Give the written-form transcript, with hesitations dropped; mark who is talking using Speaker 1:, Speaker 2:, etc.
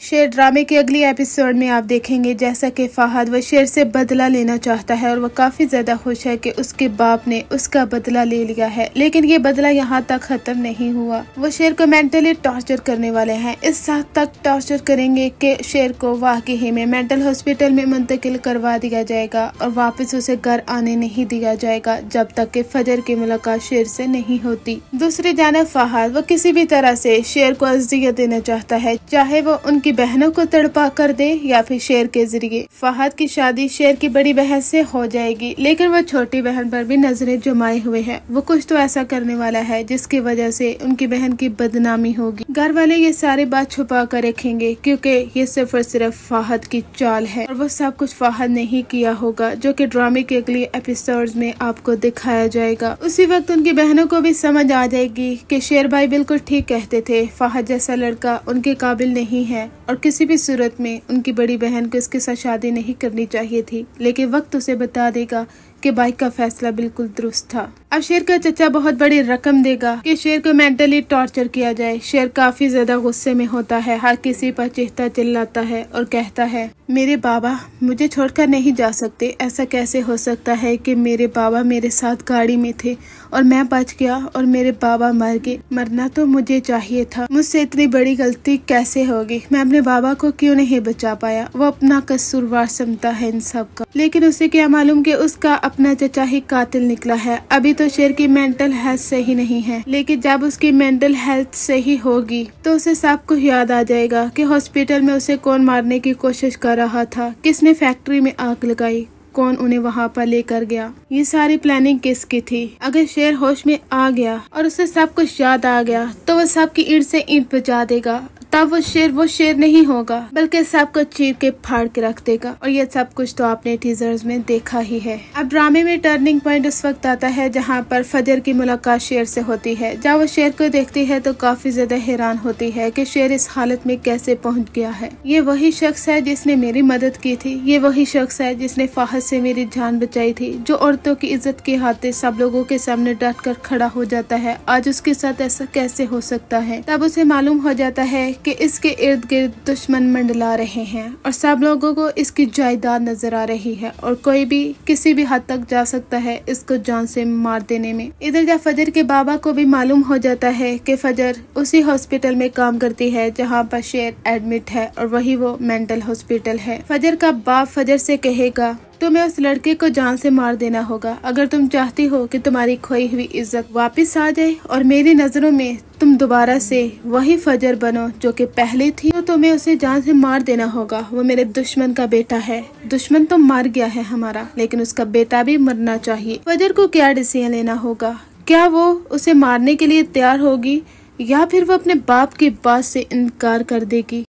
Speaker 1: शेर ड्रामे के अगली एपिसोड में आप देखेंगे जैसा कि फहद वो शेर से बदला लेना चाहता है और वो काफी ज्यादा खुश है कि उसके बाप ने उसका बदला ले लिया है। लेकिन ये बदला यहाँ तक खत्म नहीं हुआ। वो शेर को मेंटली टॉर्चर करने वाले हैं। इस हद तक टॉर्चर करेंगे कि शेर को वाकई में मेंटल हॉस्पिटल में मुंतकिल करवा दिया जाएगा और वापस उसे घर आने नहीं दिया जाएगा जब तक कि फजर की मुलाकात शेर से नहीं होती। दूसरी जानब फहद वो किसी भी तरह से शेर को अज़ियत देना चाहता है, चाहे वो उनकी बहनों को तड़पा कर दे या फिर शेर के जरिए। फहद की शादी शेर की बड़ी बहन से हो जाएगी, लेकिन वो छोटी बहन पर भी नजरें जमाए हुए है। वो कुछ तो ऐसा करने वाला है जिसकी वजह से उनकी बहन की बदनामी होगी। घर वाले ये सारी बात छुपा कर रखेंगे क्योंकि ये सिर्फ और सिर्फ फहद की चाल है और वो सब कुछ फहद नहीं किया होगा, जो कि ड्रामे के अगले एपिसोड्स में आपको दिखाया जाएगा। उसी वक्त उनकी बहनों को भी समझ आ जाएगी कि शेर भाई बिल्कुल ठीक कहते थे, फहद जैसा लड़का उनके काबिल नहीं है और किसी भी सूरत में उनकी बड़ी बहन को इसके साथ शादी नहीं करनी चाहिए थी। लेकिन वक्त उसे बता देगा कि भाई का फैसला बिल्कुल दुरुस्त था। अब शेर का चचा बहुत बड़ी रकम देगा कि शेर को मेंटली टॉर्चर किया जाए। शेर काफी ज्यादा गुस्से में होता है, हर किसी पर चीखता चिल्लाता है और कहता है, मेरे बाबा मुझे छोड़कर नहीं जा सकते। ऐसा कैसे हो सकता है कि मेरे बाबा मेरे साथ गाड़ी में थे और मैं बच गया और मेरे बाबा मर गए। मरना तो मुझे चाहिए था। मुझसे इतनी बड़ी गलती कैसे होगी? मैं अपने बाबा को क्यों नहीं बचा पाया? वो अपना कसूरवार समझता है इन सब का, लेकिन उसे क्या मालूम कि उसका अपना चचा ही कातिल निकला है। अभी तो शेर की मेंटल हेल्थ सही नहीं है, लेकिन जब उसकी मेंटल हेल्थ सही होगी तो उसे सब कुछ याद आ जाएगा कि हॉस्पिटल में उसे कौन मारने की कोशिश कर रहा था, किसने फैक्ट्री में आग लगाई, कौन उन्हें वहाँ पर लेकर गया, ये सारी प्लानिंग किसकी थी। अगर शेर होश में आ गया और उसे सब कुछ याद आ गया तो वो सबकी ईंट से ईंट बजा देगा। तब वो शेर नहीं होगा बल्कि सबको चीर के फाड़ के रख देगा। और ये सब कुछ तो आपने टीजर्स में देखा ही है। अब ड्रामे में टर्निंग पॉइंट उस वक्त आता है जहाँ पर फजर की मुलाकात शेर से होती है। जब वो शेर को देखती है तो काफी ज्यादा हैरान होती है कि शेर इस हालत में कैसे पहुँच गया है। ये वही शख्स है जिसने मेरी मदद की थी, ये वही शख्स है जिसने फहद से मेरी जान बचाई थी, जो औरतों की इज्जत के हाथे सब लोगों के सामने डट कर खड़ा हो जाता है। आज उसके साथ ऐसा कैसे हो सकता है? तब उसे मालूम हो जाता है कि इसके इर्द गिर्द दुश्मन मंडला रहे हैं और सब लोगों को इसकी जायदाद नजर आ रही है और कोई भी किसी भी हद तक जा सकता है इसको जान से मार देने में। इधर जब फजर के बाबा को भी मालूम हो जाता है कि फजर उसी हॉस्पिटल में काम करती है जहां पर शेर एडमिट है और वही वो मेंटल हॉस्पिटल है। फजर का बाप फजर से कहेगा, तुम्हें उस लड़के को जान से मार देना होगा अगर तुम चाहती हो कि तुम्हारी खोई हुई इज्जत वापस आ जाए और मेरी नजरों में तुम दोबारा से वही फजर बनो जो कि पहले थी। तो तुम्हें उसे जान से मार देना होगा। वो मेरे दुश्मन का बेटा है। दुश्मन तो मर गया है हमारा, लेकिन उसका बेटा भी मरना चाहिए। फजर को क्या डिसीजन लेना होगा? क्या वो उसे मारने के लिए तैयार होगी या फिर वो अपने बाप की बात से इनकार कर देगी?